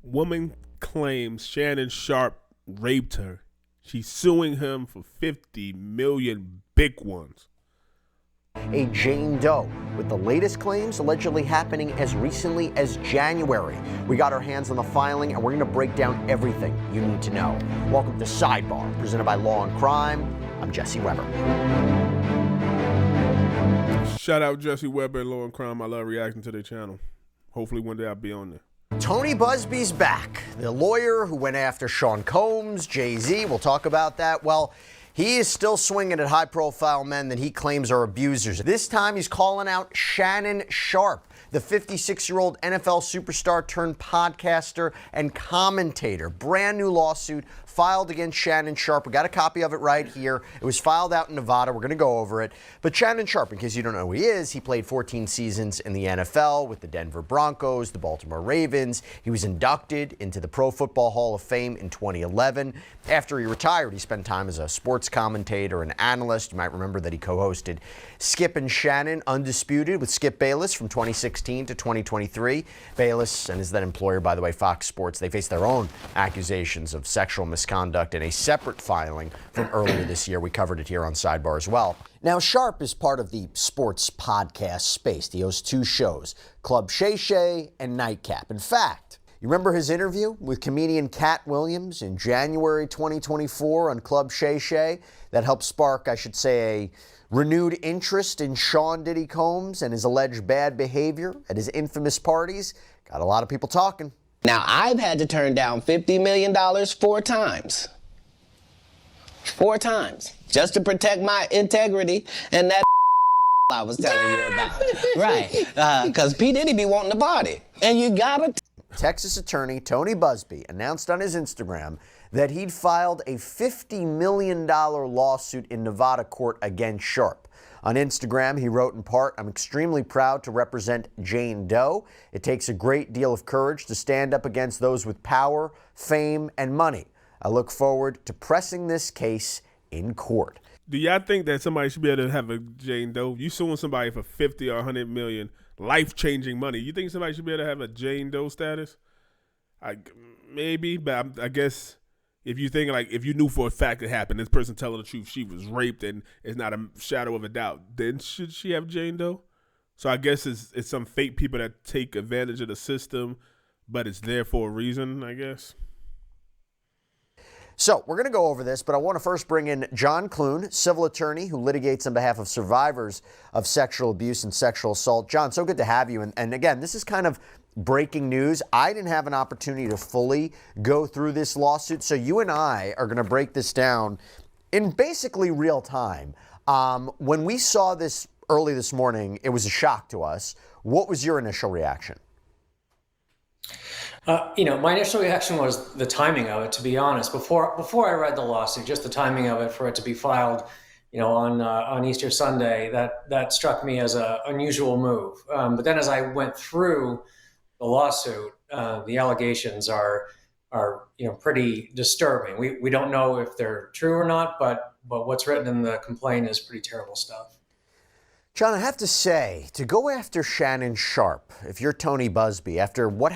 Woman claims Shannon Sharpe raped her. She's suing him for 50 million big ones. A Jane Doe, with the latest claims allegedly happening as recently as January. We got our hands on the filing, and we're going to break down everything you need to know. Welcome to Sidebar, presented by Law and Crime. I'm Jesse Weber. Shout out Jesse Weber and Law and Crime. I love reacting to their channel. Hopefully one day I'll be on there. Tony Busby's back. The lawyer who went after Sean Combs, Jay-Z, we'll talk about that. Well, he is still swinging at high-profile men that he claims are abusers. This time he's calling out Shannon Sharpe, the 56-year-old NFL superstar turned podcaster and commentator. Brand new lawsuit filed against Shannon Sharpe. We got a copy of it right here. It was filed out in Nevada. We're going to go over it. But Shannon Sharpe, in case you don't know who he is, he played 14 seasons in the NFL with the Denver Broncos, the Baltimore Ravens. He was inducted into the Pro Football Hall of Fame in 2011. After he retired, he spent time as a sports commentator and analyst. You might remember that he co-hosted Skip and Shannon Undisputed with Skip Bayless from 2016 to 2023. Bayless and his then employer, by the way, Fox Sports, they faced their own accusations of sexual misconduct in a separate filing from earlier this year. We covered it here on Sidebar as well. Now, Sharpe is part of the sports podcast space. He hosts two shows, Club Shay Shay and Nightcap. In fact, you remember his interview with comedian Cat Williams in January 2024 on Club Shay Shay? That helped spark, I should say, a renewed interest in Sean Diddy Combs and his alleged bad behavior at his infamous parties. Got a lot of people talking. Now, I've had to turn down $50 million 4 times. 4 times. Just to protect my integrity and that I was telling you about. Right. Because P. Diddy be wanting to party. And you gotta... Texas attorney Tony Busby announced on his Instagram that he'd filed a $50 million lawsuit in Nevada court against Sharpe. On Instagram, he wrote in part, "I'm extremely proud to represent Jane Doe. It takes a great deal of courage to stand up against those with power, fame, and money. I look forward to pressing this case in court." Do y'all think that somebody should be able to have a Jane Doe? You suing somebody for 50 or 100 million, life-changing money. You think somebody should be able to have a Jane Doe status? Maybe, but I guess if you think, like, if you knew for a fact it happened, this person telling the truth, she was raped and it's not a shadow of a doubt, then should she have Jane Doe? So I guess it's some fake people that take advantage of the system, but it's there for a reason, I guess. So we're going to go over this, but I want to first bring in John Clune, civil attorney who litigates on behalf of survivors of sexual abuse and sexual assault. John, so good to have you. And again, this is kind of breaking news. I didn't have an opportunity to fully go through this lawsuit, so you and I are going to break this down in basically real time. When we saw this early this morning, it was a shock to us. What was your initial reaction? My initial reaction was the timing of it, to be honest. Before I read the lawsuit, just the timing of it for it to be filed, on Easter Sunday, that struck me as an unusual move. But then as I went through the lawsuit, the allegations are pretty disturbing. We don't know if they're true or not, but what's written in the complaint is pretty terrible stuff. John, I have to say, to go after Shannon Sharpe, if you're Tony Busby, after what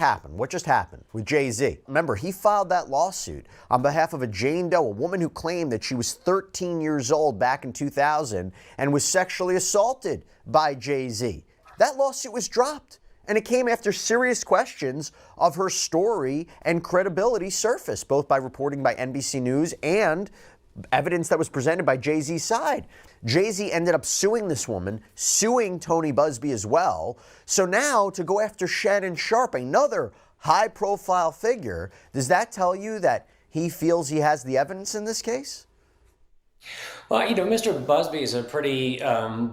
just happened with Jay-Z. Remember, he filed that lawsuit on behalf of a Jane Doe, a woman who claimed that she was 13 years old back in 2000 and was sexually assaulted by Jay-Z. That lawsuit was dropped, and it came after serious questions of her story and credibility surfaced, both by reporting by NBC News and evidence that was presented by Jay-Z's side. Jay-Z ended up suing this woman, suing Tony Busby as well. So now to go after Shannon Sharpe, another high-profile figure, does that tell you that he feels he has the evidence in this case? Well, Mr. Busby is a pretty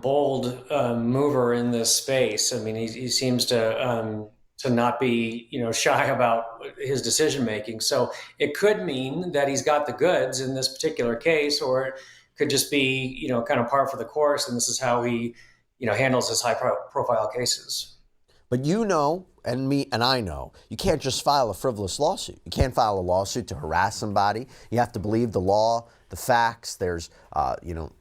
bold mover in this space. I mean, he seems to not be, shy about his decision making. So it could mean that he's got the goods in this particular case, or it could just be, kind of par for the course. And this is how he, handles his high profile cases. But and me and I know, you can't just file a frivolous lawsuit. You can't file a lawsuit to harass somebody. You have to believe the law, the facts. There's,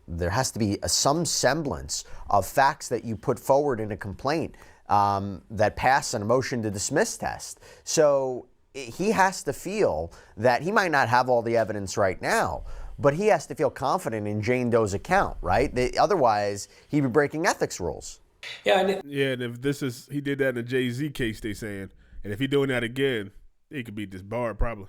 there has to be some semblance of facts that you put forward in a complaint that pass a motion to dismiss test. So he has to feel that he might not have all the evidence right now, but he has to feel confident in Jane Doe's account, right? Otherwise, he'd be breaking ethics rules. Yeah, and if he did that in a Jay-Z case, they saying, and if he doing that again, he could be disbarred probably.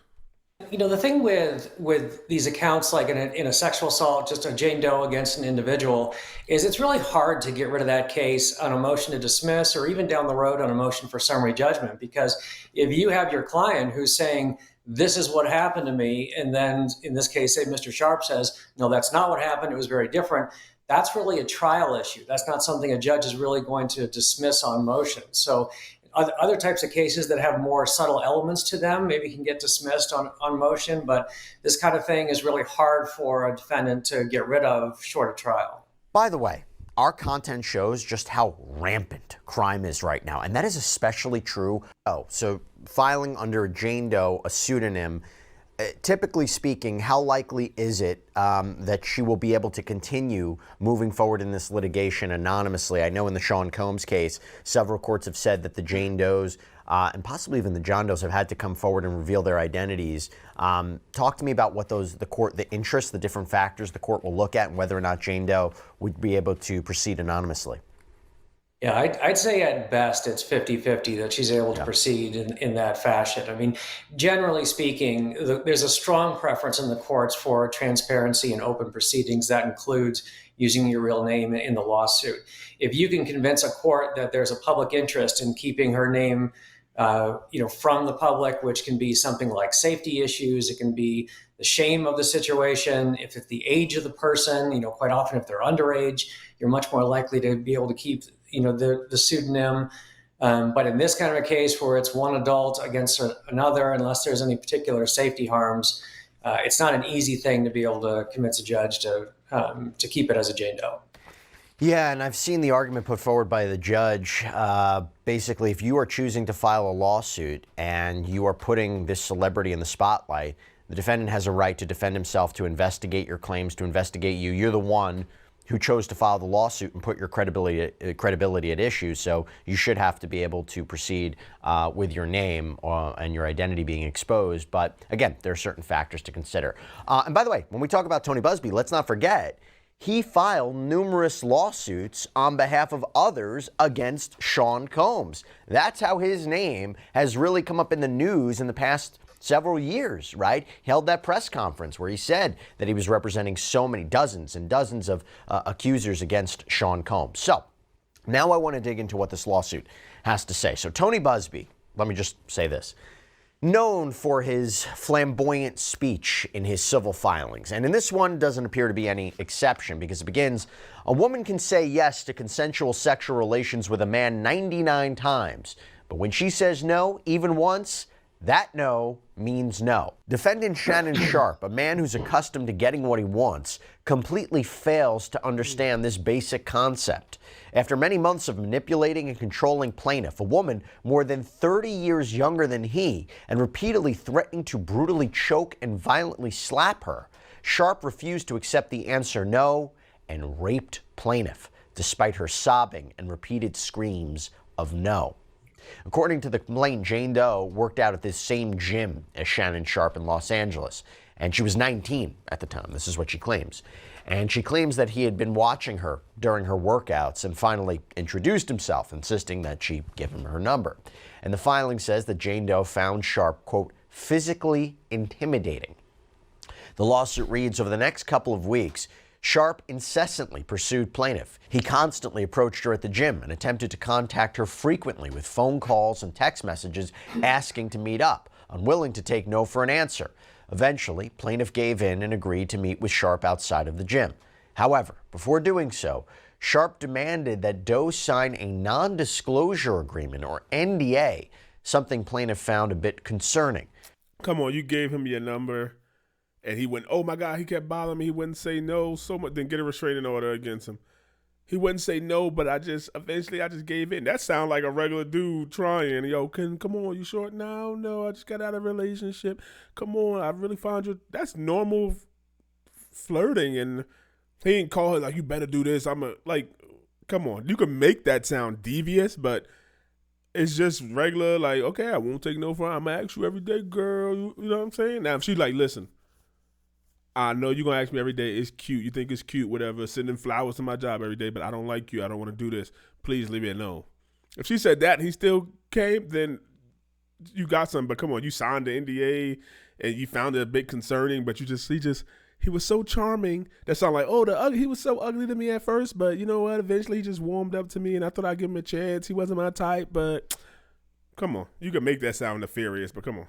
The thing with these accounts, like in a sexual assault, just a Jane Doe against an individual, is it's really hard to get rid of that case on a motion to dismiss or even down the road on a motion for summary judgment. Because if you have your client who's saying, this is what happened to me, and then in this case, say Mr. Sharpe says, no, that's not what happened, it was very different, that's really a trial issue. That's not something a judge is really going to dismiss on motion. So other types of cases that have more subtle elements to them maybe can get dismissed on motion, but this kind of thing is really hard for a defendant to get rid of short of trial. By the way, our content shows just how rampant crime is right now, and that is especially true. So filing under Jane Doe, a pseudonym, typically speaking, how likely is it that she will be able to continue moving forward in this litigation anonymously? I know in the Sean Combs case, several courts have said that the Jane Does and possibly even the John Does have had to come forward and reveal their identities. Talk to me about what the interests, the different factors the court will look at, and whether or not Jane Doe would be able to proceed anonymously. Yeah, I'd say at best it's 50-50 that she's able to proceed in that fashion. I mean, generally speaking, there's a strong preference in the courts for transparency and open proceedings. That includes using your real name in the lawsuit. If you can convince a court that there's a public interest in keeping her name from the public, which can be something like safety issues, it can be the shame of the situation, if it's the age of the person, quite often if they're underage, you're much more likely to be able to keep the pseudonym. But in this kind of a case where it's one adult against another, unless there's any particular safety harms, it's not an easy thing to be able to convince a judge to keep it as a Jane Doe. Yeah, and I've seen the argument put forward by the judge. Basically, if you are choosing to file a lawsuit and you are putting this celebrity in the spotlight, the defendant has a right to defend himself, to investigate your claims, to investigate you. You're the one who chose to file the lawsuit and put your credibility at issue, so you should have to be able to proceed with your name and your identity being exposed. But again, there are certain factors to consider. And by the way, when we talk about Tony Busby, let's not forget, he filed numerous lawsuits on behalf of others against Sean Combs. That's how his name has really come up in the news in the past several years, right? He held that press conference where he said that he was representing so many, dozens and dozens of accusers against Sean Combs. So now I want to dig into what this lawsuit has to say. So Tony Busby, let me just say this, known for his flamboyant speech in his civil filings. And in this one doesn't appear to be any exception, because it begins, a woman can say yes to consensual sexual relations with a man 99 times, but when she says no, even once, that no means no. Defendant Shannon Sharpe, a man who's accustomed to getting what he wants, completely fails to understand this basic concept. After many months of manipulating and controlling plaintiff, a woman more than 30 years younger than he, and repeatedly threatening to brutally choke and violently slap her, Sharpe refused to accept the answer no and raped plaintiff, despite her sobbing and repeated screams of no. According to the complaint, Jane Doe worked out at this same gym as Shannon Sharpe in Los Angeles, and she was 19 at the time. This is what she claims. And she claims that he had been watching her during her workouts and finally introduced himself, insisting that she give him her number. And the filing says that Jane Doe found Sharpe, quote, physically intimidating. The lawsuit reads, over the next couple of weeks, Sharpe incessantly pursued plaintiff. He constantly approached her at the gym and attempted to contact her frequently with phone calls and text messages asking to meet up, unwilling to take no for an answer. Eventually, plaintiff gave in and agreed to meet with Sharpe outside of the gym. However, before doing so, Sharpe demanded that Doe sign a non-disclosure agreement, or NDA, something plaintiff found a bit concerning. Come on, you gave him your number. And he went, oh my God, he kept bothering me. He wouldn't say no so much, then get a restraining order against him. He wouldn't say no, but eventually I just gave in. That sounds like a regular dude trying. Yo, come on, you short? No, I just got out of a relationship. Come on, I really found you. That's normal flirting. And he didn't call her like, you better do this. Come on. You can make that sound devious, but it's just regular, like, okay, I won't take no for I'm gonna ask you every day, girl. You know what I'm saying? Now, if she's like, listen, I know you're gonna ask me every day, it's cute, you think it's cute, whatever, sending flowers to my job every day, but I don't like you, I don't want to do this. Please leave me alone. If she said that and he still came, then you got something. But come on, you signed the NDA and you found it a bit concerning, but he was so charming. That sounded like, oh, he was so ugly to me at first, but you know what? Eventually he just warmed up to me and I thought I'd give him a chance. He wasn't my type, but come on. You can make that sound nefarious, but come on.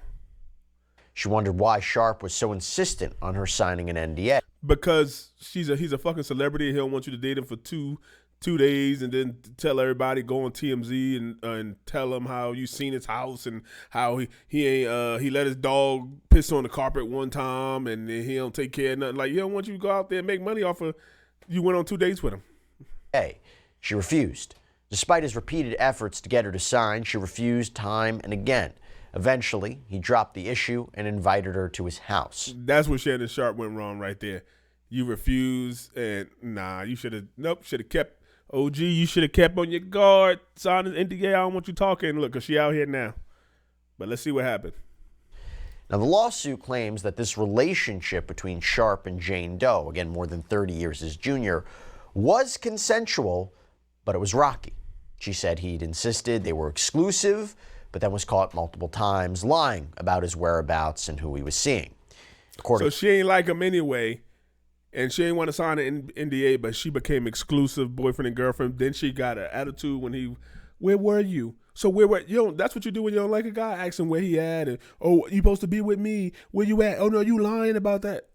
She wondered why Sharpe was so insistent on her signing an NDA. Because he's a fucking celebrity. He'll want you to date him for two days and then tell everybody, go on TMZ and tell him how you seen his house and how he let his dog piss on the carpet one time and he don't take care of nothing. Like, he don't want you to go out there and make money off of you went on 2 dates with him. Hey, she refused. Despite his repeated efforts to get her to sign, she refused time and again. Eventually, he dropped the issue and invited her to his house. That's where Shannon Sharpe went wrong right there. You refused, and you should have kept, OG, you should have kept on your guard, signed an NDA, I don't want you talking. Look, because she out here now. But let's see what happened. Now, the lawsuit claims that this relationship between Sharpe and Jane Doe, again, more than 30 years his junior, was consensual, but it was rocky. She said he'd insisted they were exclusive, but then was caught multiple times lying about his whereabouts and who he was seeing. So she ain't like him anyway, and she ain't want to sign an NDA, but she became exclusive boyfriend and girlfriend. Then she got an attitude when where were you? So where were you? That's what you do when you don't like a guy. Ask him where he at, and oh, you supposed to be with me. Where you at? Oh no, you lying about that.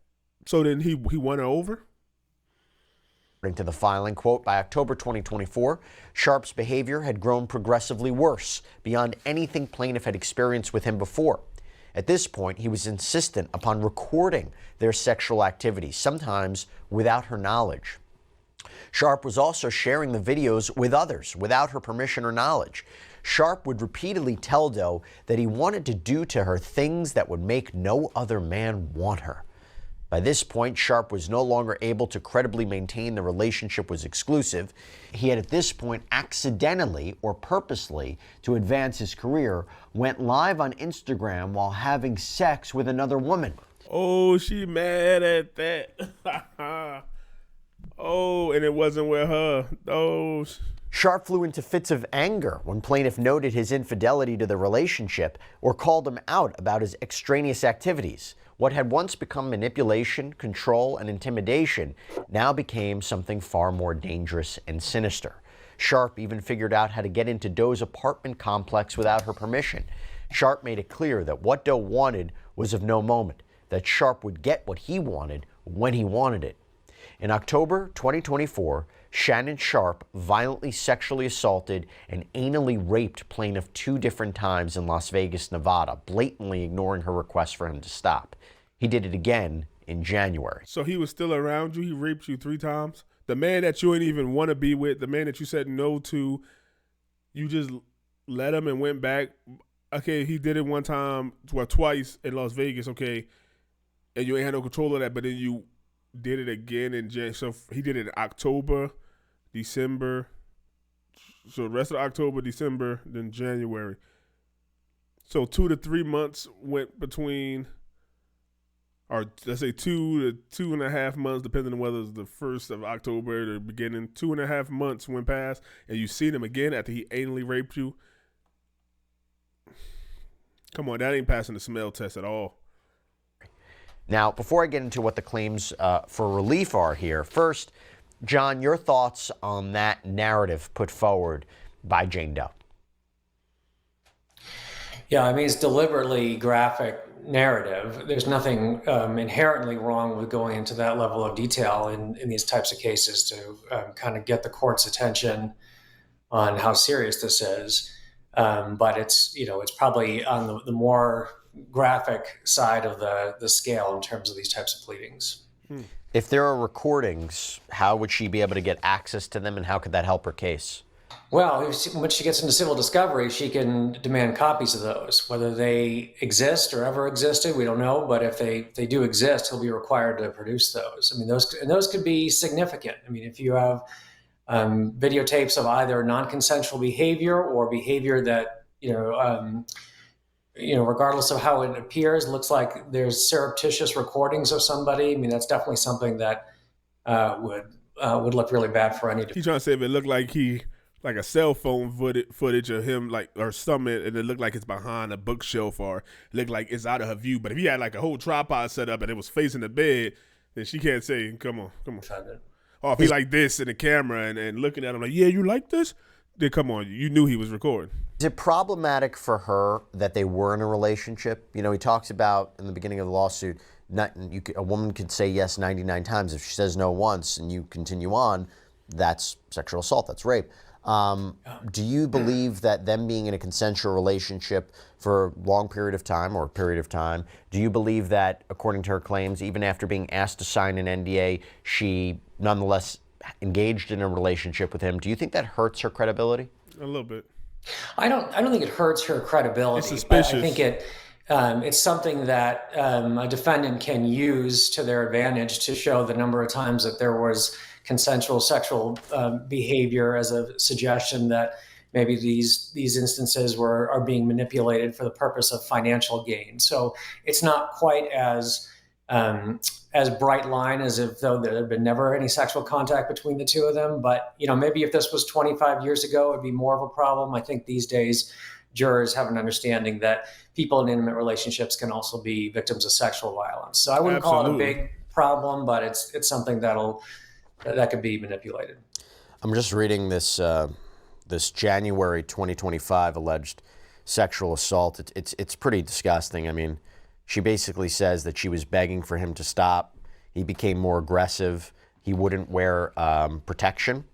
So then he won her over. According to the filing, quote, by October 2024, Sharpe's behavior had grown progressively worse beyond anything plaintiff had experienced with him before. At this point, he was insistent upon recording their sexual activities, sometimes without her knowledge. Sharpe was also sharing the videos with others without her permission or knowledge. Sharpe would repeatedly tell Doe that he wanted to do to her things that would make no other man want her. By this point, Sharpe was no longer able to credibly maintain the relationship was exclusive. He had at this point accidentally or purposely, to advance his career, went live on Instagram while having sex with another woman. Oh, she mad at that. Oh, and it wasn't with her. Oh. Sharpe flew into fits of anger when plaintiff noted his infidelity to the relationship or called him out about his extraneous activities. What had once become manipulation, control, and intimidation now became something far more dangerous and sinister. Sharpe even figured out how to get into Doe's apartment complex without her permission. Sharpe made it clear that what Doe wanted was of no moment, that Sharpe would get what he wanted when he wanted it. In October 2024, Shannon Sharpe violently sexually assaulted and anally raped plaintiff 2 different times in Las Vegas, Nevada, blatantly ignoring her request for him to stop. He did it again in January. So he was still around you? He raped you 3 times? The man that you didn't even want to be with, the man that you said no to, you just let him and went back? Okay, he did it one time, well, twice in Las Vegas, okay, and you ain't had no control of that, but then you did it again in January. So he did it in October, December. So the rest of October, December, then January. So 2 to 3 months went between, or let's say 2 to 2.5 months, depending on whether it's the 1st of October or the beginning. 2.5 months went past, and you seen him again after he anally raped you. Come on, that ain't passing the smell test at all. Now, before I get into what the claims for relief are here, first, John, your thoughts on that narrative put forward by Jane Doe. Yeah, I mean, it's deliberately graphic narrative. There's nothing inherently wrong with going into that level of detail in these types of cases to kind of get the court's attention on how serious this is. But it's probably on the more graphic side of the scale in terms of these types of pleadings. If there are recordings, how would she be able to get access to them, and how could that help her case? Well, when she gets into civil discovery, she can demand copies of those. Whether they exist or ever existed, we don't know. But if they do exist, he'll be required to produce those. I mean, those could be significant. I mean, if you have videotapes of either non-consensual behavior or behavior that regardless of how it appears, looks like there's surreptitious recordings of somebody. I mean, that's definitely something that would look really bad for any. He's trying to say if it looked like a cell phone footage of him, like, or something, and it looked like it's behind a bookshelf, or it looked like it's out of her view. But if he had like a whole tripod set up and it was facing the bed, then she can't say, come on. Or if he like this in the camera and looking at him like, yeah, you like this? Then come on, you knew he was recording. Is it problematic for her that they were in a relationship? You know, he talks about in the beginning of the lawsuit, a woman could say yes 99 times. If she says no once and you continue on, that's sexual assault, that's rape. Do you believe that them being in a consensual relationship for a long period of time or a period of time, do you believe that, according to her claims, even after being asked to sign an NDA, she nonetheless engaged in a relationship with him? Do you think that hurts her credibility? A little bit. I don't think it hurts her credibility. It's suspicious. But I think it's something that a defendant can use to their advantage to show the number of times that there was consensual sexual behavior, as a suggestion that maybe these instances are being manipulated for the purpose of financial gain. So it's not quite as bright line as if though there had been never any sexual contact between the two of them. But, maybe if this was 25 years ago, it'd be more of a problem. I think these days jurors have an understanding that people in intimate relationships can also be victims of sexual violence. So I wouldn't call it a big problem, but it's something that could be manipulated. I'm just reading this January 2025 alleged sexual assault. It's pretty disgusting. I mean, she basically says that she was begging for him to stop. He became more aggressive. He wouldn't wear protection,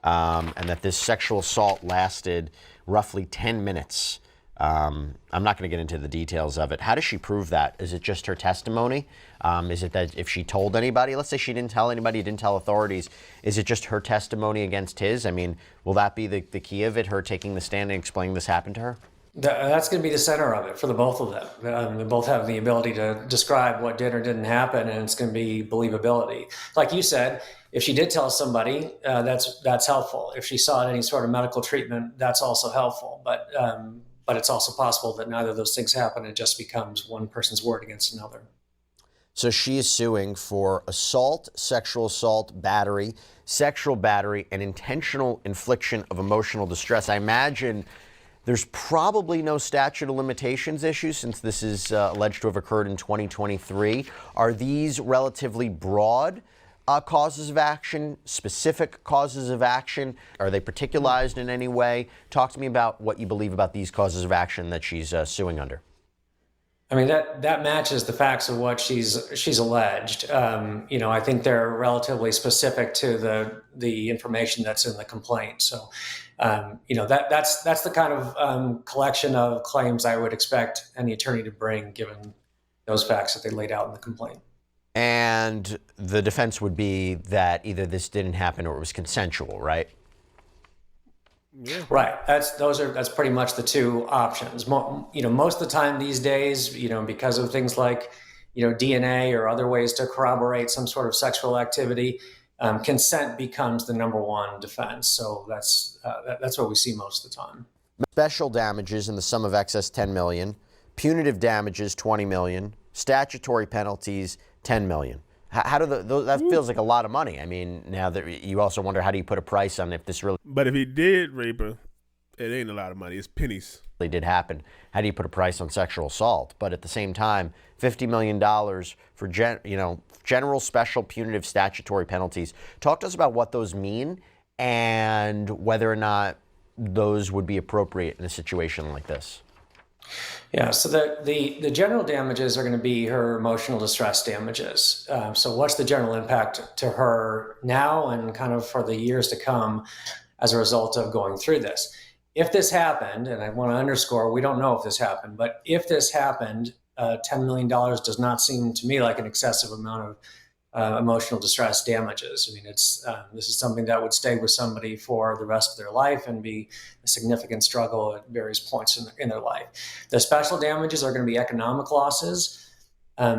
and that this sexual assault lasted roughly 10 minutes. I'm not going to get into the details of it. How does she prove that? Is it just her testimony? Is it that if she told anybody, let's say she didn't tell anybody, didn't tell authorities, is it just her testimony against his? I mean, will that be the key of it, her taking the stand and explaining this happened to her? That's going to be the center of it for the both of them. They both have the ability to describe what did or didn't happen, and it's going to be believability. Like you said, if she did tell somebody, that's helpful. If she sought any sort of medical treatment, that's also helpful. But it's also possible that neither of those things happen. It just becomes one person's word against another. So she is suing for assault, sexual assault, battery, sexual battery, and intentional infliction of emotional distress. I imagine there's probably no statute of limitations issue since this is alleged to have occurred in 2023. Are these relatively broad causes of action, specific causes of action? Are they particularized in any way? Talk to me about what you believe about these causes of action that she's suing under. I mean, that matches the facts of what she's alleged. I think they're relatively specific to the information that's in the complaint. So, that's the kind of collection of claims I would expect any attorney to bring, given those facts that they laid out in the complaint. And the defense would be that either this didn't happen or it was consensual, right? Yeah. Right. That's pretty much the two options. Most of the time these days, because of things like, DNA or other ways to corroborate some sort of sexual activity, consent becomes the number one defense. So that's what we see most of the time. Special damages in the sum of excess $10 million, punitive damages $20 million, statutory penalties $10 million. How do that feels like a lot of money. I mean, now that you also wonder, how do you put a price on if this really? But if he did rape her, it ain't a lot of money. It's pennies. Did happen. How do you put a price on sexual assault? But at the same time, $50 million for general, special, punitive, statutory penalties. Talk to us about what those mean and whether or not those would be appropriate in a situation like this. Yeah, so the general damages are going to be her emotional distress damages. So what's the general impact to her now and kind of for the years to come as a result of going through this? If this happened, and I want to underscore, we don't know if this happened, but if this happened, $10 million does not seem to me like an excessive amount of emotional distress damages. I mean, this is something that would stay with somebody for the rest of their life and be a significant struggle at various points in their life. The special damages are going to be economic losses.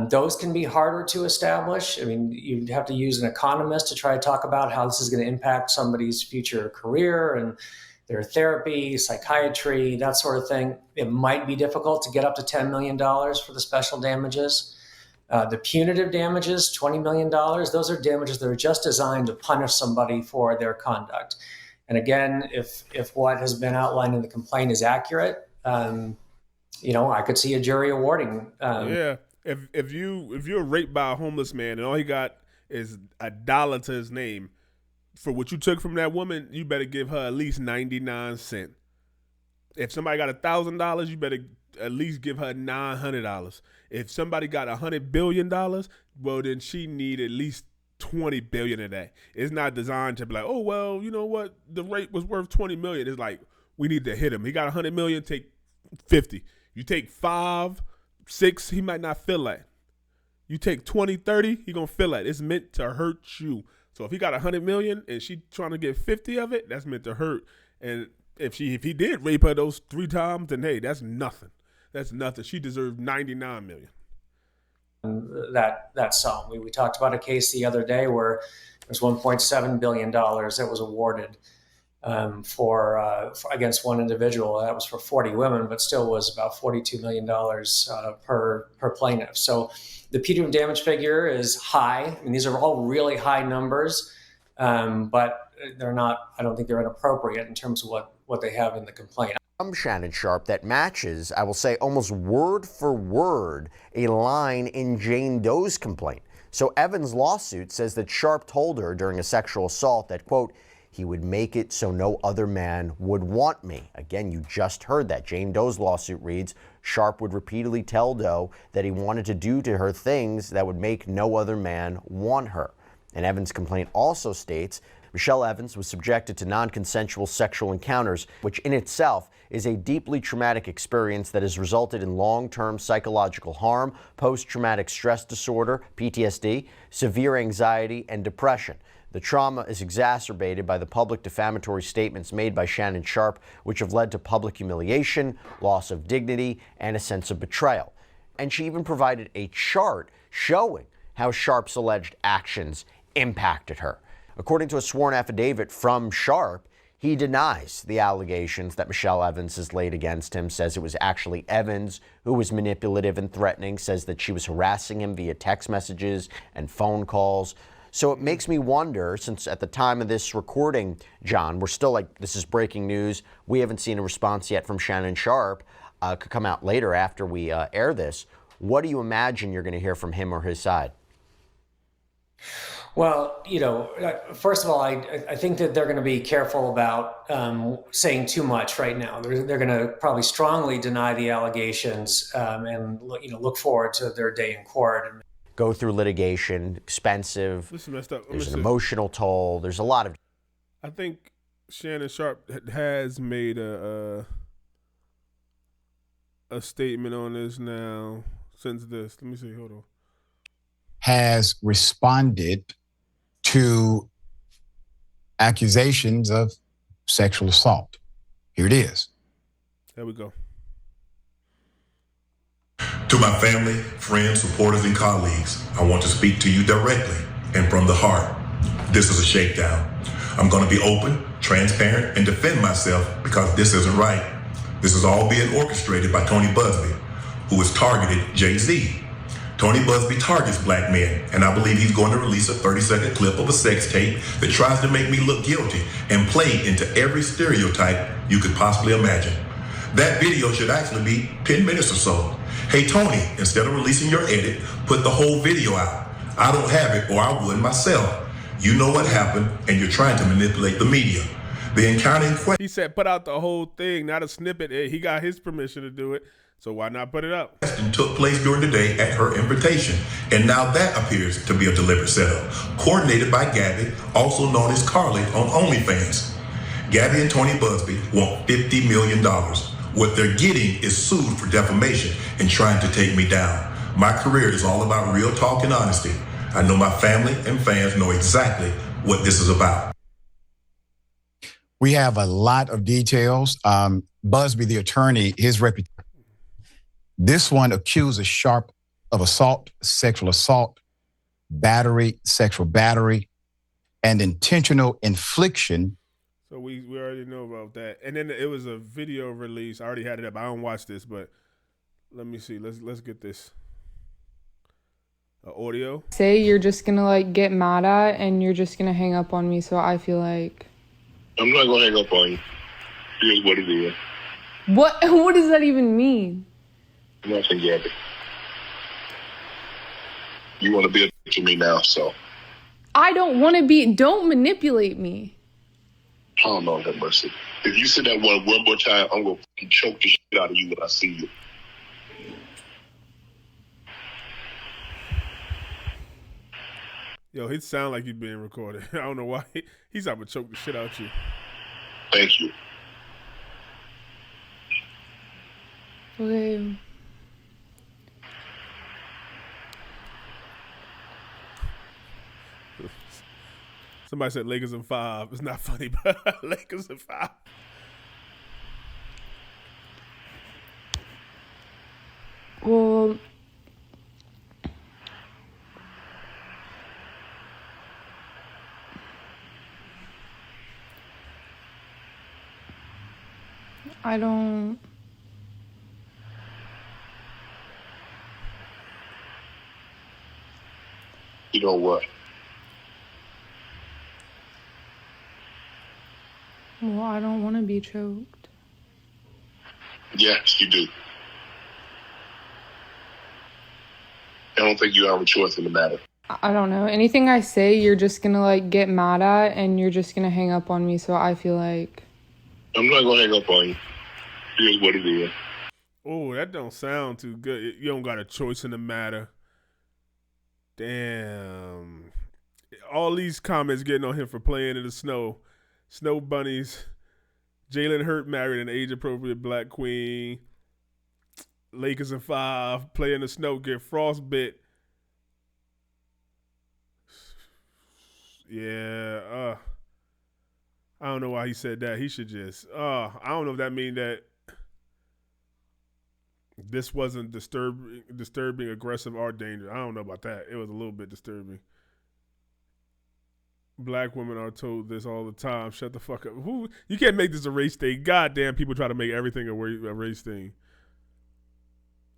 Those can be harder to establish. I mean, you'd have to use an economist to try to talk about how this is going to impact somebody's future career and their therapy, psychiatry, that sort of thing. It might be difficult to get up to $10 million for the special damages. The punitive damages, $20 million, those are damages that are just designed to punish somebody for their conduct. And again, if what has been outlined in the complaint is accurate, I could see a jury awarding. If you're raped by a homeless man and all he got is $1 to his name, for what you took from that woman, you better give her at least 99 cents. If somebody got $1,000, you better at least give her $900. If somebody got $100 billion, well, then she need at least 20 billion of that. It's not designed to be like, oh, well, you know what? The rape was worth 20 million. It's like, we need to hit him. He got 100 million, take 50. You take 5, 6, he might not feel that. You take 20, 30, he gonna feel that. It's meant to hurt you. So if he got 100 million and she trying to get 50 of it, that's meant to hurt. And if he did rape her those 3 times, then hey, that's nothing. That's nothing. She deserved 99 million. That sum. We talked about a case the other day where there's $1.7 billion that was awarded for against one individual. That was for 40 women, but still was about $42 million per plaintiff. So the punitive damage figure is high. I mean, these are all really high numbers, but they're not. I don't think they're inappropriate in terms of what they have in the complaint. From Shannon Sharpe that matches, I will say, almost word for word, a line in Jane Doe's complaint. So Evans' lawsuit says that Sharpe told her during a sexual assault that, quote, he would make it so no other man would want me. Again, you just heard that. Jane Doe's lawsuit reads, Sharpe would repeatedly tell Doe that he wanted to do to her things that would make no other man want her. And Evans' complaint also states Michelle Evans was subjected to non-consensual sexual encounters, which in itself is a deeply traumatic experience that has resulted in long-term psychological harm, post-traumatic stress disorder, PTSD, severe anxiety, and depression. The trauma is exacerbated by the public defamatory statements made by Shannon Sharpe, which have led to public humiliation, loss of dignity, and a sense of betrayal. And she even provided a chart showing how Sharpe's alleged actions impacted her. According to a sworn affidavit from Sharpe, he denies the allegations that Michelle Evans has laid against him, says it was actually Evans who was manipulative and threatening, says that she was harassing him via text messages and phone calls. So it makes me wonder, since at the time of this recording, John, we're still like, this is breaking news. We haven't seen a response yet from Shannon Sharpe. Could come out later after we air this. What do you imagine you're going to hear from him or his side? Well, first of all, I think that they're going to be careful about saying too much right now. They're going to probably strongly deny the allegations and look forward to their day in court. Go through litigation, expensive. This is messed up. There's an emotional toll. There's a lot of. I think Shannon Sharpe has made a statement on this now since this. Let me see. Hold on. Has responded to accusations of sexual assault. Here it is. There we go. To my family, friends, supporters, and colleagues, I want to speak to you directly and from the heart. This is a shakedown. I'm going to be open, transparent, and defend myself because this isn't right. This is all being orchestrated by Tony Buzbee, who has targeted Jay-Z. Tony Buzbee targets black men, and I believe he's going to release a 30-second clip of a sex tape that tries to make me look guilty and play into every stereotype you could possibly imagine. That video should actually be 10 minutes or so. Hey, Tony, instead of releasing your edit, put the whole video out. I don't have it, or I would myself. You know what happened, and you're trying to manipulate the media. The encounter in question. He said put out the whole thing, not a snippet. He got his permission to do it. So why not put it up? Took place during the day at her invitation, and now that appears to be a deliberate setup, coordinated by Gabby, also known as Carly on OnlyFans. Gabby and Tony Buzbee want $50 million. What they're getting is sued for defamation and trying to take me down. My career is all about real talk and honesty. I know my family and fans know exactly what this is about. We have a lot of details. Buzbee, the attorney, his reputation. This one accuses Sharpe of assault, sexual assault, battery, sexual battery, and intentional infliction So we already know about that. And then it was a video release. I already had it up. I don't watch this, but let me see. Let's get this. Audio. Say you're just gonna like get mad at and you're just gonna hang up on me, so I feel like I'm not gonna hang up on you. Here's what it is. what does that even mean? Nothing, Gabby. You want to be a bitch to me now, so. I don't want to be. Don't manipulate me. I don't know, have mercy. If you say that one more time, I'm gonna fucking choke the shit out of you when I see you. Yo, it sound like he's being recorded. I don't know why. He's out to choke the shit out you. Thank you. Okay. Somebody said Lakers in 5. It's not funny, but Lakers in 5. Well, I don't. You know what? Well, I don't want to be choked. Yes, you do. I don't think you have a choice in the matter. I don't know. Anything I say, you're just gonna like get mad at and you're just gonna hang up on me, so I feel like I'm not gonna hang up on you. Here's what it is. Oh, that don't sound too good. You don't got a choice in the matter. Damn. All these comments getting on him for playing in the snow. Snow bunnies. Jalen Hurt married an age-appropriate black queen. Lakers in 5. Play in the snow. Get frostbit. Yeah. I don't know why he said that. He should just. I don't know if that means that this wasn't disturbing, aggressive, or dangerous. I don't know about that. It was a little bit disturbing. Black women are told this all the time. Shut the fuck up. You can't make this a race thing. Goddamn, people try to make everything a race thing.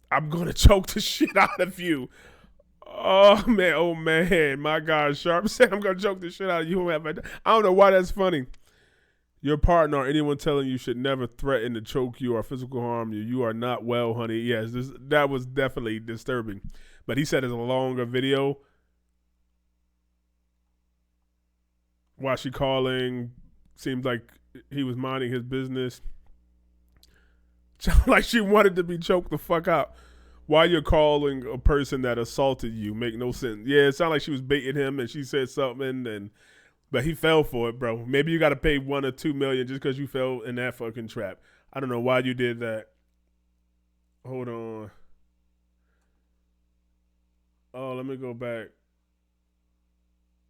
I'm gonna choke the shit out of you. Oh man. My God, Sharpe said I'm gonna choke the shit out of you. I don't know why that's funny. Your partner or anyone telling you should never threaten to choke you or physical harm you. You are not well, honey. Yes, that was definitely disturbing. But he said it's a longer video. While she calling, seemed like he was minding his business. Sound like she wanted to be choked the fuck out. Why you're calling a person that assaulted you make no sense. Yeah, it sounded like she was baiting him and she said something, but he fell for it, bro. Maybe you got to pay $1 or $2 million just because you fell in that fucking trap. I don't know why you did that. Hold on. Oh, let me go back.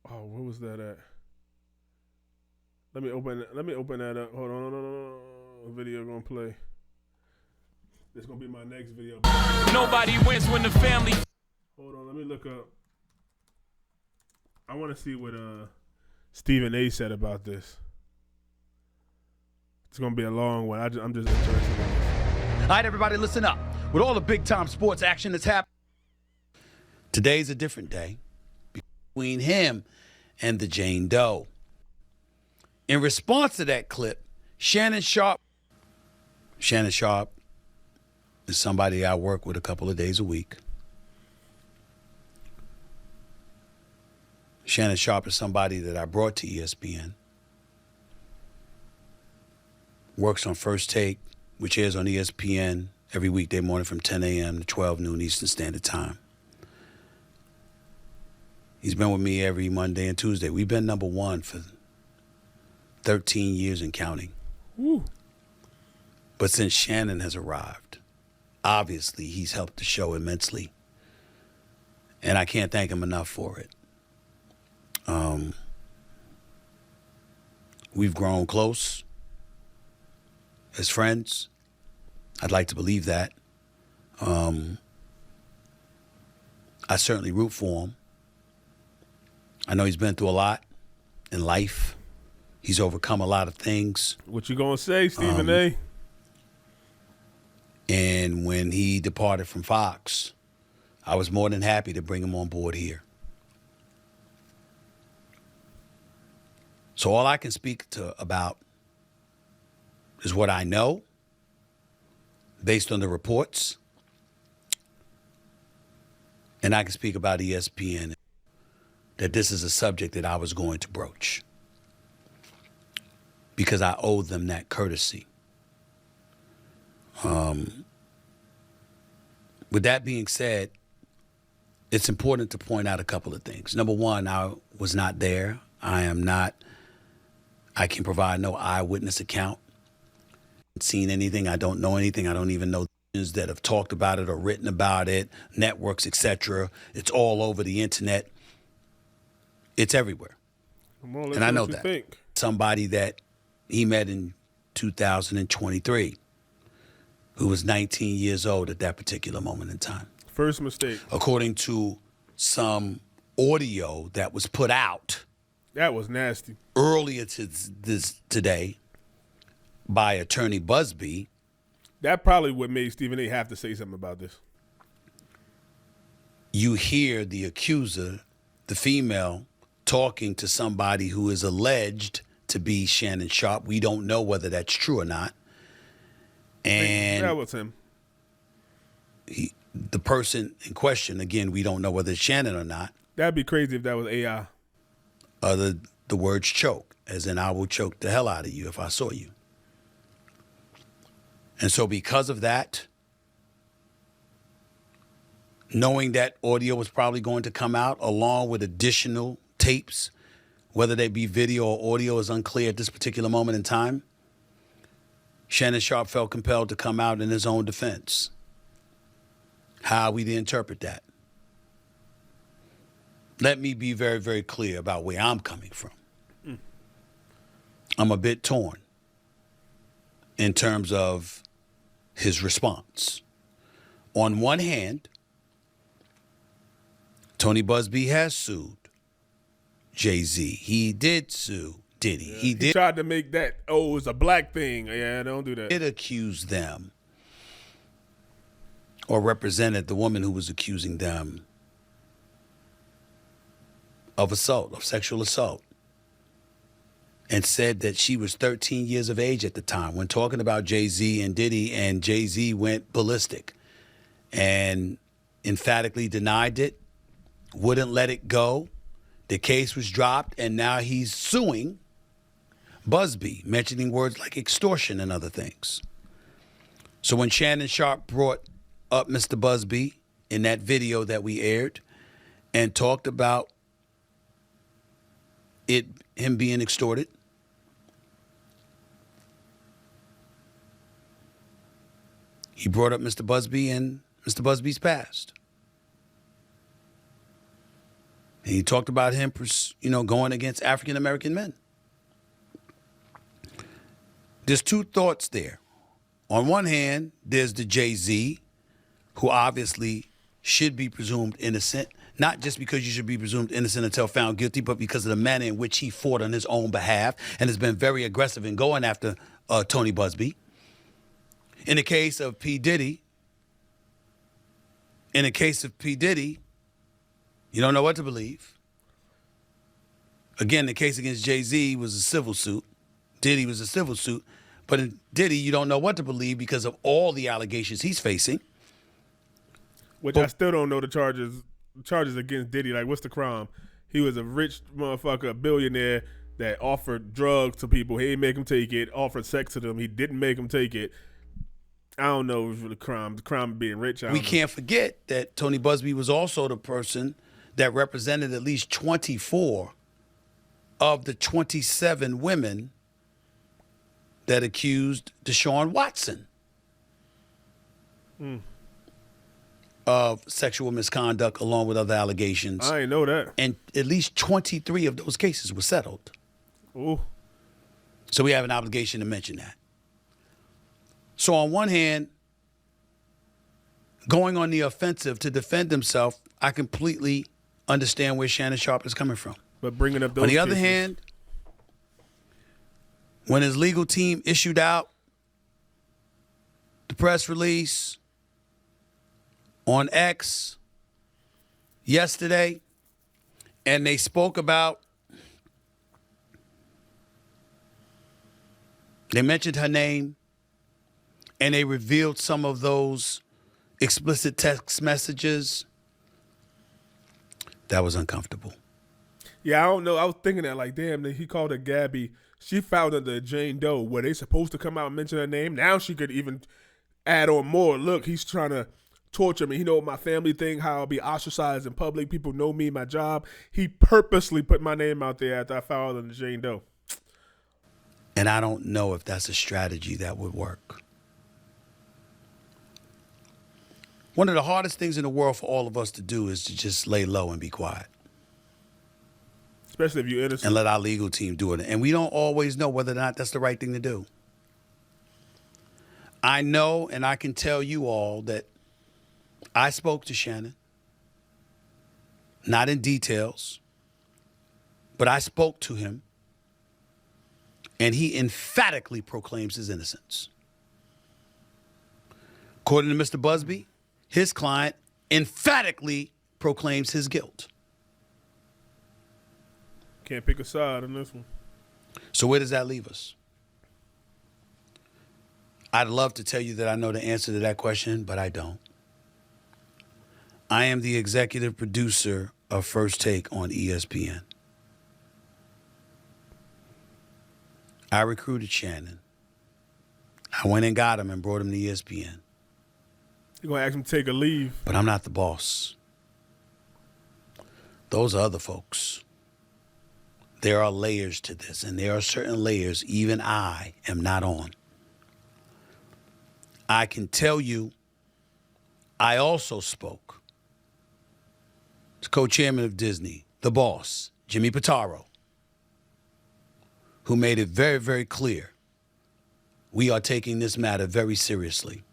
Oh, where was that at? Let me open that up. Hold on. No. Video gonna play. This gonna be my next video. Nobody wins when the family. Hold on, let me look up. I want to see what Stephen A. said about this. It's gonna be a long one. I'm just interested in this. All right, everybody, listen up. With all the big-time sports action that's happening, today's a different day between him and the Jane Doe. In response to that clip, Shannon Sharpe is somebody I work with a couple of days a week. Shannon Sharpe is somebody that I brought to ESPN. Works on First Take, which airs on ESPN every weekday morning from 10 a.m. to 12 noon Eastern Standard Time. He's been with me every Monday and Tuesday. We've been number one for 13 years and counting. Woo. But since Shannon has arrived, obviously he's helped the show immensely. And I can't thank him enough for it. We've grown close as friends. I'd like to believe that. I certainly root for him. I know he's been through a lot in life. He's overcome a lot of things. What you gonna say, Stephen A? And when he departed from Fox, I was more than happy to bring him on board here. So all I can speak about is what I know based on the reports. And I can speak about ESPN, that this is a subject that I was going to broach because I owe them that courtesy. With that being said, it's important to point out a couple of things. Number one, I was not there. I can provide no eyewitness account. I haven't seen anything. I don't know anything. I don't even know that have talked about it or written about it, networks, etc. It's all over the internet. It's everywhere. And I know that. Think. Somebody that he met in 2023 who was 19 years old at that particular moment in time. First mistake. According to some audio that was put out. That was nasty. Earlier today by attorney Busby. That probably what made Stephen A. have to say something about this. You hear the accuser, the female, talking to somebody who is alleged to be Shannon Sharpe. We don't know whether that's true or not. And that was him. The person in question, again, we don't know whether it's Shannon or not. That'd be crazy if that was AI. The words choke, as in I will choke the hell out of you if I saw you. And so because of that, knowing that audio was probably going to come out along with additional tapes, whether they be video or audio is unclear at this particular moment in time, Shannon Sharpe felt compelled to come out in his own defense. How we interpret that? Let me be very, very clear about where I'm coming from. I'm a bit torn in terms of his response. On one hand, Tony Busby has sued Jay-Z. He did sue Diddy. Yeah, He tried to make that, it's a black thing. Yeah, don't do that. Did accuse them or represented the woman who was accusing them of assault, of sexual assault, and said that she was 13 years of age at the time when talking about Jay-Z and Diddy, and Jay-Z went ballistic and emphatically denied it, wouldn't let it go. The case was dropped, and now he's suing Busby, mentioning words like extortion and other things. So when Shannon Sharpe brought up Mr. Busby in that video that we aired and talked about him being extorted, he brought up Mr. Busby and Mr. Busby's past. And he talked about him, going against African-American men. There's two thoughts there. On one hand, there's the Jay-Z, who obviously should be presumed innocent, not just because you should be presumed innocent until found guilty, but because of the manner in which he fought on his own behalf and has been very aggressive in going after Tony Busby. In the case of P. Diddy, you don't know what to believe. Again, the case against Jay-Z was a civil suit. Diddy was a civil suit. But in Diddy, you don't know what to believe because of all the allegations he's facing. I still don't know the charges against Diddy. Like, what's the crime? He was a rich motherfucker, a billionaire that offered drugs to people. He didn't make them take it. Offered sex to them. He didn't make them take it. I don't know the crime. The crime of being rich. We can't forget that Tony Busby was also the person that represented at least 24 of the 27 women that accused Deshaun Watson of sexual misconduct along with other allegations. I didn't know that. And at least 23 of those cases were settled. Ooh. So we have an obligation to mention that. So on one hand, going on the offensive to defend himself, I completely understand where Shannon Sharpe is coming from. But bringing up those on the other cases. hand, when his legal team issued out the press release on X yesterday, and they spoke about, they mentioned her name, and they revealed some of those explicit text messages. That was uncomfortable. Yeah, I don't know. I was thinking that, like, damn, he called her Gabby. She filed under Jane Doe. Were they supposed to come out and mention her name? Now she could even add on more. Look, he's trying to torture me. He know my family thing, how I'll be ostracized in public. People know me, my job. He purposely put my name out there after I filed under Jane Doe. And I don't know if that's a strategy that would work. One of the hardest things in the world for all of us to do is to just lay low and be quiet. Especially if you're innocent. And let our legal team do it. And we don't always know whether or not that's the right thing to do. I know, and I can tell you all, that I spoke to Shannon. Not in details, but I spoke to him. And he emphatically proclaims his innocence. According to Mr. Busby, his client emphatically proclaims his guilt. Can't pick a side on this one. So where does that leave us? I'd love to tell you that I know the answer to that question, but I don't. I am the executive producer of First Take on ESPN. I recruited Shannon. I went and got him and brought him to ESPN. You're going to ask him to take a leave. But I'm not the boss. Those are other folks. There are layers to this, and there are certain layers even I am not on. I can tell you, I also spoke to co-chairman of Disney, the boss, Jimmy Pitaro, who made it very, very clear we are taking this matter very seriously,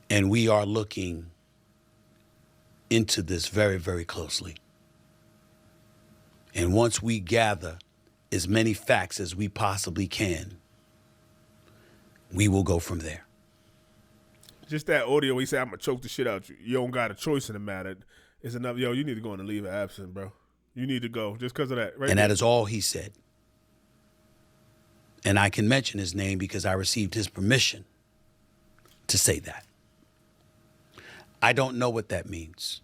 and we are looking into this very, very closely. And once we gather as many facts as we possibly can, we will go from there. Just that audio where he said, I'm going to choke the shit out you. You don't got a choice in the matter. It's enough. Yo, you need to go on a leave of absence, bro. You need to go just because of that. Right and there. That is all he said. And I can mention his name because I received his permission to say that. I don't know what that means.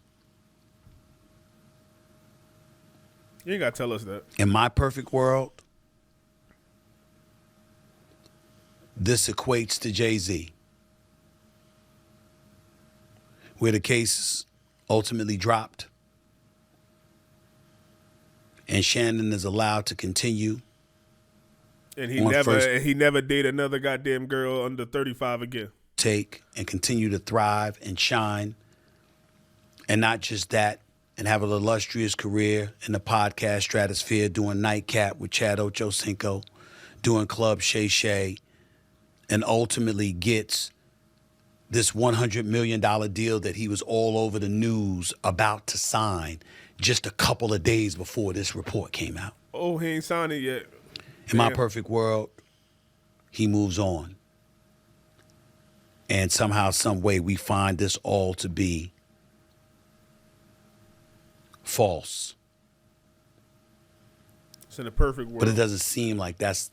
You ain't got to tell us that. In my perfect world, this equates to Jay-Z, where the case ultimately dropped and Shannon is allowed to continue. And he never date another goddamn girl under 35 again. Take and continue to thrive and shine. And not just that, and have an illustrious career in the podcast stratosphere, doing Nightcap with Chad Ochocinco, doing Club Shay Shay, and ultimately gets this $100 million deal that he was all over the news about to sign just a couple of days before this report came out. Oh, he ain't signed it yet. In my perfect world, he moves on. And somehow, some way, we find this all to be false. It's in a perfect world. But it doesn't seem like that's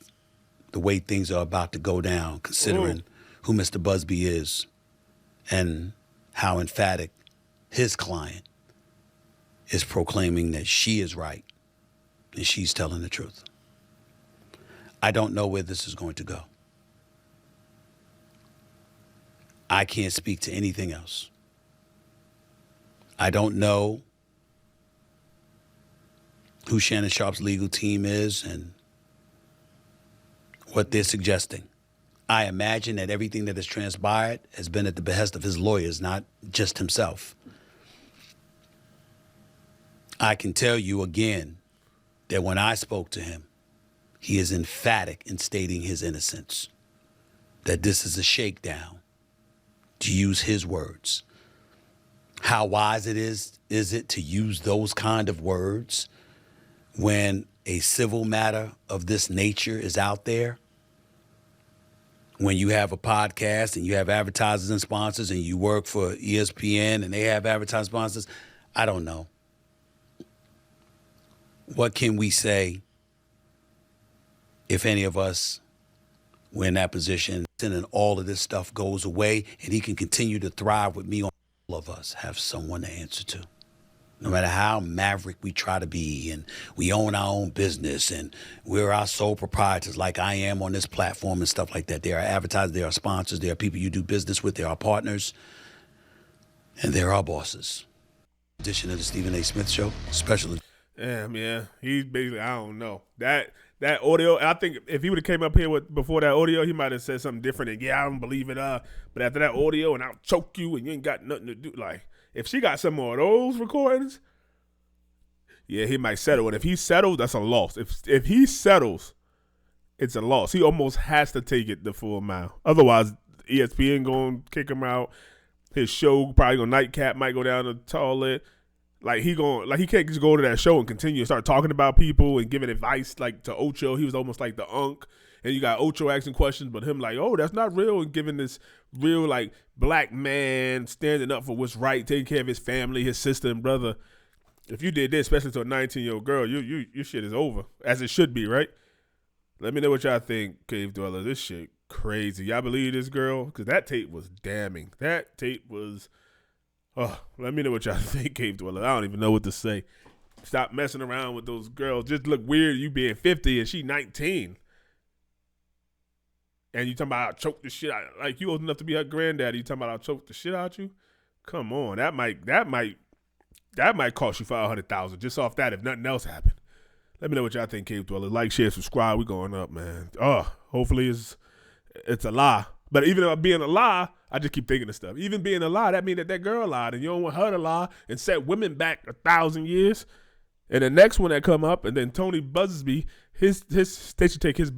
the way things are about to go down, considering who Mr. Busby is and how emphatic his client is proclaiming that she is right and she's telling the truth. I don't know where this is going to go. I can't speak to anything else. I don't know who Shannon Sharpe's legal team is and what they're suggesting. I imagine that everything that has transpired has been at the behest of his lawyers, not just himself. I can tell you again that when I spoke to him, he is emphatic in stating his innocence, that this is a shakedown, to use his words. How wise is it to use those kind of words when a civil matter of this nature is out there, when you have a podcast and you have advertisers and sponsors and you work for ESPN and they have advertising sponsors, I don't know. What can we say if any of us were in that position and all of this stuff goes away and he can continue to thrive with me? All of us have someone to answer to. No matter how maverick we try to be, and we own our own business, and we're our sole proprietors like I am on this platform and stuff like that. There are advertisers, there are sponsors, there are people you do business with, there are partners, and there are bosses. Edition of the Stephen A. Smith Show, special. Yeah, he's basically, I don't know. That audio, I think if he would have came up here before that audio, he might have said something different. And yeah, I don't believe it. But after that audio, and I'll choke you, and you ain't got nothing to do. Like, if she got some more of those recordings, yeah, he might settle. And if he settles, that's a loss. If he settles, it's a loss. He almost has to take it the full amount. Otherwise, ESPN going to kick him out. His show probably going to nightcap, might go down the toilet. He can't just go to that show and continue to start talking about people and giving advice like to Ocho. He was almost like the unk. And you got Ocho asking questions, but him like, oh, that's not real, and giving this real like black man standing up for what's right, taking care of his family, his sister and brother. If you did this, especially to a 19-year-old girl, your shit is over, as it should be, right? Let me know what y'all think, Cave Dweller. This shit crazy. Y'all believe this girl? Because that tape was damning. That tape was, let me know what y'all think, Cave Dweller. I don't even know what to say. Stop messing around with those girls. Just look weird, you being 50 and she 19. And you talking about I'll choke the shit out, like you old enough to be her granddaddy. You talking about I'll choke the shit out you? Come on, that might cost you $500,000 just off that if nothing else happened. Let me know what y'all think, Cave Dweller. Like, share, subscribe. We going up, man. Hopefully it's a lie. But even though being a lie, I just keep thinking of stuff. Even being a lie, that means that girl lied, and you don't want her to lie and set women back 1,000 years. And the next one that come up, and then Tony Busby, they should take his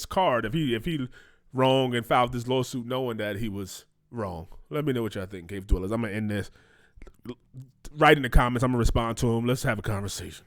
card if he wrong and filed this lawsuit knowing that he was wrong. Let me know what y'all think, Cave Dwellers. I'm going to end this. Write in the comments. I'm going to respond to them. Let's have a conversation.